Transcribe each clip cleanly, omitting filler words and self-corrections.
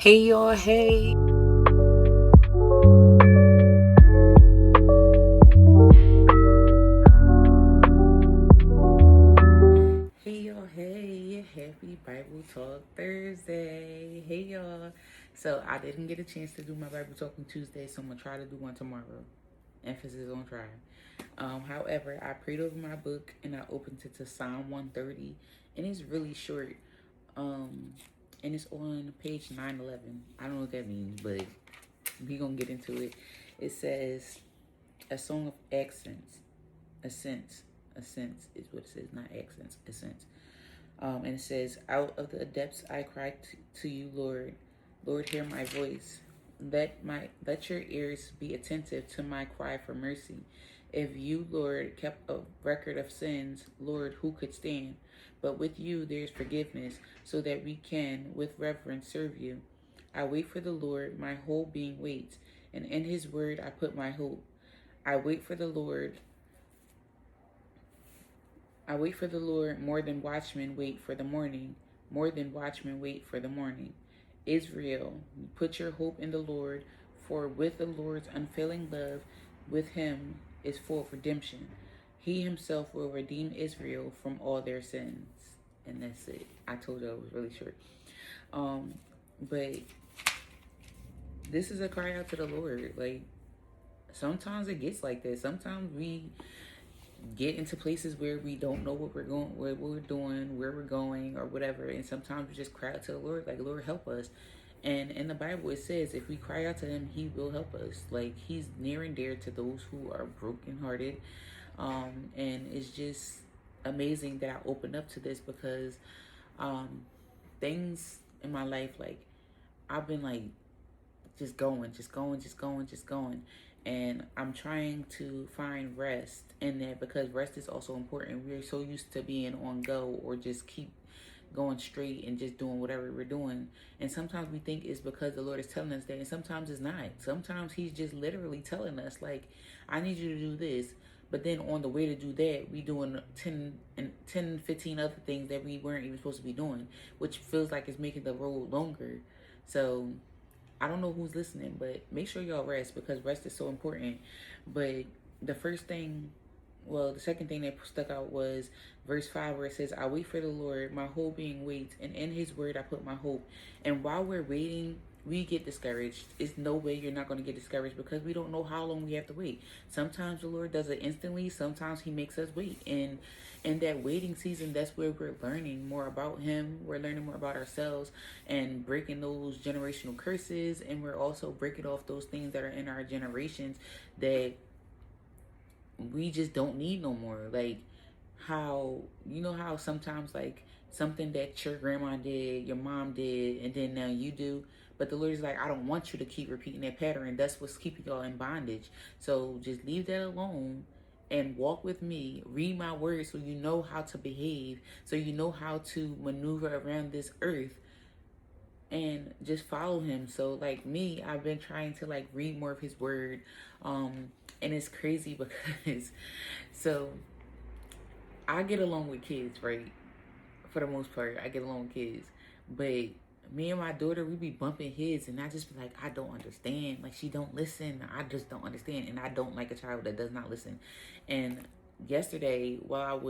Hey y'all, hey. Hey y'all, hey. Happy Bible Talk Thursday. Hey y'all. So I didn't get a chance to do my Bible Talking Tuesday, so I'm gonna try to do one tomorrow. Emphasis on try. However, I prayed over my book and I opened it to Psalm 130, and it's really short. Um, and it's on page 911. I don't know what that means, but we gonna get into it. It says, a song of accents, ascents, ascents is what it says, not accents, ascents. And it says, out of the depths I cry to you, Lord. Lord, hear my voice. Let your ears be attentive to my cry for mercy. If you, Lord, kept a record of sins, Lord, who could stand? But with you there is forgiveness, so that we can, with reverence, serve you. I wait for the Lord, my whole being waits, and in his word I put my hope. I wait for the Lord. I wait for the Lord more than watchmen wait for the morning, more than watchmen wait for the morning. Israel, put your hope in the Lord, for with the Lord's unfailing love, with him is full redemption. He himself will redeem Israel from all their sins. And that's it. I told you it was really short. But this is a cry out to the Lord. Like, sometimes it gets like this. Sometimes we get into places where we don't know what we're going, what we're doing, where we're going, or whatever. And sometimes we just cry out to the Lord, like, Lord, help us. And in the Bible, it says if we cry out to him, he will help us. Like, he's near and dear to those who are brokenhearted. And it's just amazing that I opened up to this because things in my life, like, I've been like just going, just going, just going, just going. And I'm trying to find rest in that because rest is also important. We're so used to being on go or just keep going straight and just doing whatever we're doing. And sometimes we think it's because the Lord is telling us that, and sometimes it's not. Sometimes he's just literally telling us, like, I need you to do this. But then on the way to do that, we doing 15 other things that we weren't even supposed to be doing, which feels like it's making the road longer. So I don't know who's listening, but make sure y'all rest because rest is so important. But the the second thing that stuck out was verse 5 where it says, I wait for the Lord, my whole being waits, and in his word I put my hope. And while we're waiting, we get discouraged. It's no way you're not going to get discouraged because we don't know how long we have to wait. Sometimes the Lord does it instantly. Sometimes he makes us wait. And in that waiting season, that's where we're learning more about him. We're learning more about ourselves and breaking those generational curses. And we're also breaking off those things that are in our generations that we just don't need no more. Like, how, you know how sometimes, like, something that your grandma did, your mom did, and then now you do. But the Lord is like, I don't want you to keep repeating that pattern. That's what's keeping y'all in bondage. So just leave that alone and walk with me. Read my words so you know how to behave, so you know how to maneuver around this earth, and just follow him. So like me, I've been trying to like read more of his word. And it's crazy because so I get along with kids, right? For the most part, I get along with kids. But me and my daughter, we be bumping heads, and I just be like, I don't understand. Like, she don't listen. I just don't understand, and I don't like a child that does not listen. And yesterday, while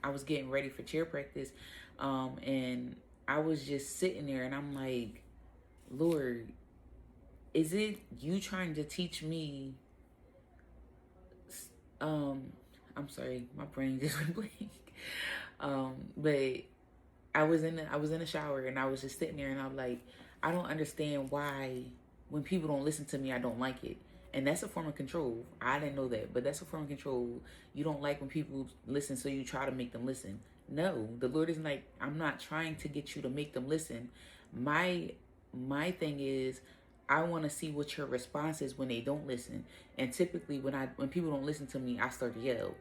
I was getting ready for cheer practice, and I was just sitting there, and I'm like, Lord, is it you trying to teach me? Um, I'm sorry, my brain just went blank. But I was in the shower and I was just sitting there and I'm like, I don't understand why when people don't listen to me, I don't like it. And that's a form of control. I didn't know that, but that's a form of control. You don't like when people listen, so you try to make them listen. No, the Lord is like, I'm not trying to get you to make them listen. My thing is, I want to see what your response is when they don't listen. And typically, when people don't listen to me, I start to yell.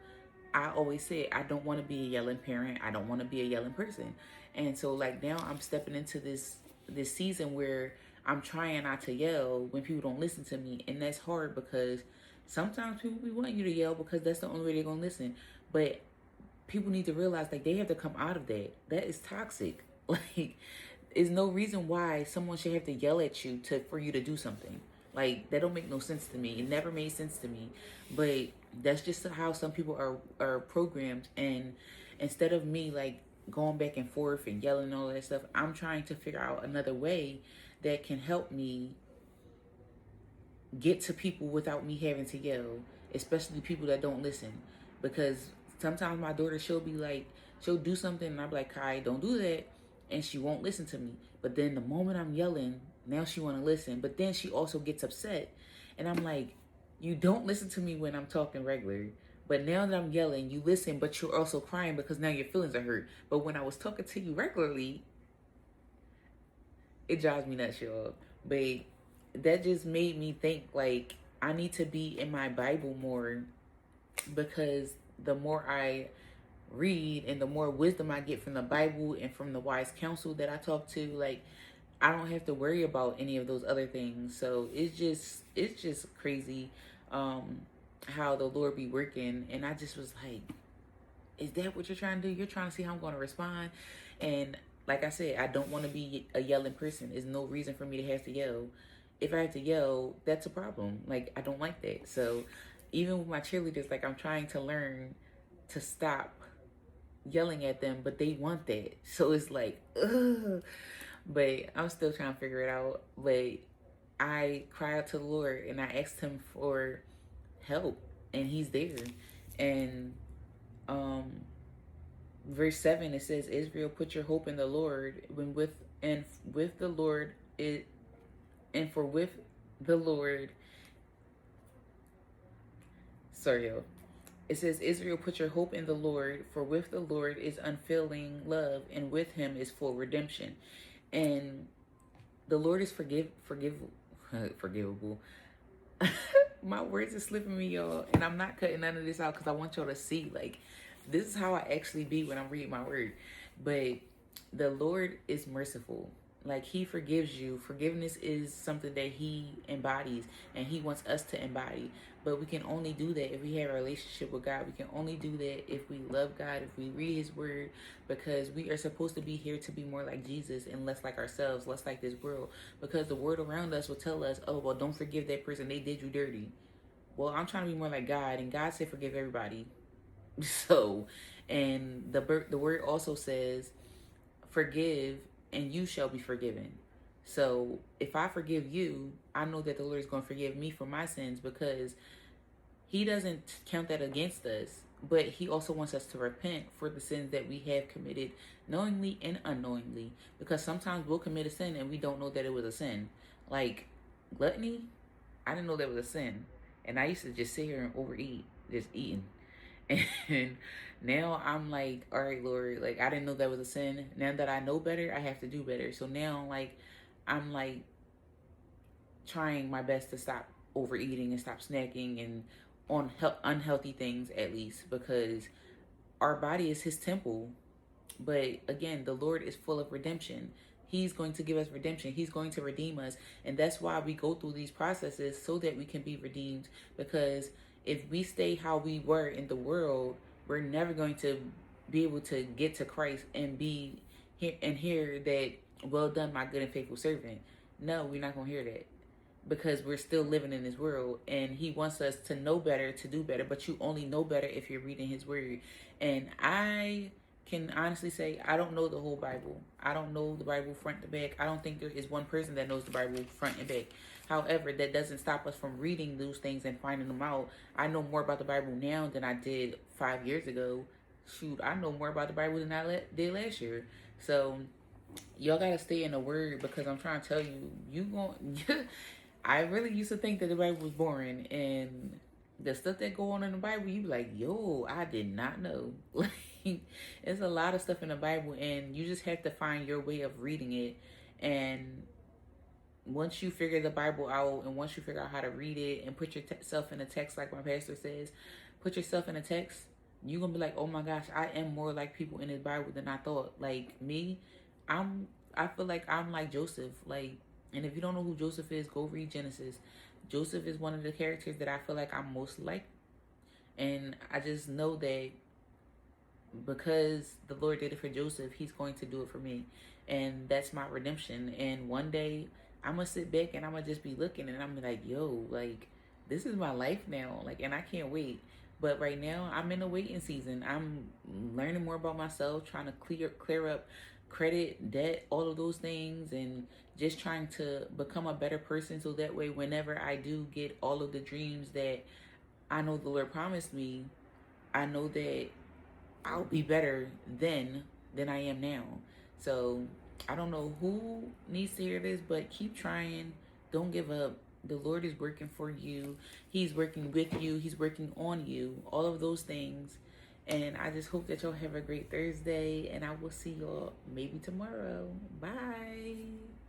I always say I don't want to be a yelling parent. I don't want to be a yelling person. And so like now I'm stepping into this season where I'm trying not to yell when people don't listen to me. And that's hard because sometimes people be wanting you to yell because that's the only way they're going to listen. But people need to realize like they have to come out of that. That is toxic. Like is no reason why someone should have to yell at you for you to do something. Like, that don't make no sense to me. It never made sense to me. But that's just how some people are programmed. And instead of me like going back and forth and yelling and all that stuff, I'm trying to figure out another way that can help me get to people without me having to yell, especially people that don't listen. Because sometimes my daughter, she'll do something and I'll be like, Kai, don't do that. And she won't listen to me. But then the moment I'm yelling, now she want to listen. But then she also gets upset. And I'm like, you don't listen to me when I'm talking regular. But now that I'm yelling, you listen, but you're also crying because now your feelings are hurt. But when I was talking to you regularly, it drives me nuts, y'all. But that just made me think like I need to be in my Bible more, because the more I read and the more wisdom I get from the Bible and from the wise counsel that I talk to, like, I don't have to worry about any of those other things. So it's just crazy how the Lord be working. And I just was like, is that what you're trying to do? You're trying to see how I'm going to respond? And like I said, I don't want to be a yelling person. There's no reason for me to have to yell. If I have to yell, that's a problem. Like, I don't like that. So even with my cheerleaders, like, I'm trying to learn to stop yelling at them, but they want that. So it's like, ugh. But I'm still trying to figure it out. But I cry out to the Lord and I asked him for help, and he's there. And verse 7, it says, Israel, put your hope in the Lord, when with the Lord it and for with the Lord, sorry, yo. It says, Israel, put your hope in the Lord, for with the Lord is unfailing love, and with him is full redemption. And the Lord is forgivable. My words are slipping me, y'all, and I'm not cutting none of this out because I want y'all to see, like, this is how I actually be when I'm reading my word. But the Lord is merciful. Like, he forgives you. Forgiveness is something that he embodies, and he wants us to embody. But we can only do that if we have a relationship with God. We can only do that if we love God, if we read his word, because we are supposed to be here to be more like Jesus and less like ourselves, less like this world. Because the world around us will tell us, oh, well, don't forgive that person. They did you dirty. Well, I'm trying to be more like God, and God said forgive everybody. So, and the word also says, forgive and you shall be forgiven. So if I forgive you, I know that the Lord is going to forgive me for my sins, because he doesn't count that against us, but he also wants us to repent for the sins that we have committed knowingly and unknowingly, because sometimes we'll commit a sin and we don't know that it was a sin. Like gluttony, I didn't know that was a sin, and I used to just sit here and overeat, just eating. And now I'm like, all right, Lord, like, I didn't know that was a sin. Now that I know better, I have to do better. So now, like, I'm like trying my best to stop overeating and stop snacking and on unhealthy things, at least, because our body is his temple. But again, the Lord is full of redemption. He's going to give us redemption. He's going to redeem us. And that's why we go through these processes, so that we can be redeemed. Because if we stay how we were in the world, we're never going to be able to get to Christ and be here and hear that, well done, my good and faithful servant. No, we're not going to hear that, because we're still living in this world, and he wants us to know better, to do better. But you only know better if you're reading his word. And I can honestly say, I don't know the whole Bible. I don't know the Bible front to back. I don't think there is one person that knows the Bible front and back. However, that doesn't stop us from reading those things and finding them out. I know more about the Bible now than I did 5 years ago. Shoot, I know more about the Bible than I did last year. So y'all gotta stay in the word, because I'm trying to tell you, I really used to think that the Bible was boring, and the stuff that go on in the Bible, you be like, yo, I did not know. Like, there's a lot of stuff in the Bible, and you just have to find your way of reading it. And once you figure the Bible out, and once you figure out how to read it and put yourself in a text, like my pastor says, put yourself in a text, you're gonna be like, oh my gosh, I am more like people in this Bible than I thought. Like me, I feel like I'm like Joseph. Like, and if you don't know who Joseph is, go read Genesis. Joseph is one of the characters that I feel like I'm most like. And I just know that because the Lord did it for Joseph, he's going to do it for me. and that's my redemption. And one day I'm gonna sit back and I'm gonna just be looking, and I'm like, yo, like this is my life now, like, and I can't wait. But right now I'm in a waiting season. I'm learning more about myself, trying to clear up credit, debt, all of those things, and just trying to become a better person, so that way whenever I do get all of the dreams that I know the Lord promised me, I know that I'll be better then than I am now. So I don't know who needs to hear this, but keep trying. Don't give up. The Lord is working for you. He's working with you. He's working on you. All of those things. And I just hope that y'all have a great Thursday. And I will see y'all maybe tomorrow. Bye.